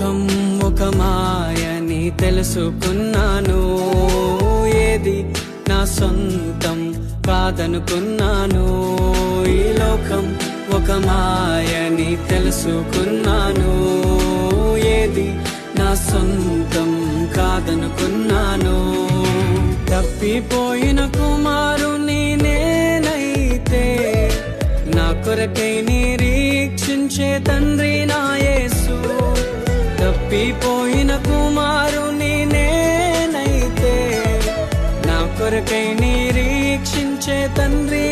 లోకం ఒక మాయని తెలుసుకున్నాను, ఏది నా సొంతం కాదనుకున్నాను. ఈ లోకం ఒక మాయని తెలుసుకున్నాను, ఏది నా సొంతం కాదనుకున్నాను. తప్పిపోయిన కుమారుని నేనైతే, నా కొరకై నిరీక్షించే తండ్రి నా యేసు. తప్పిపోయిన కుమారుని నేనైతే, నా కొరకై నిరీక్షించే తండ్రి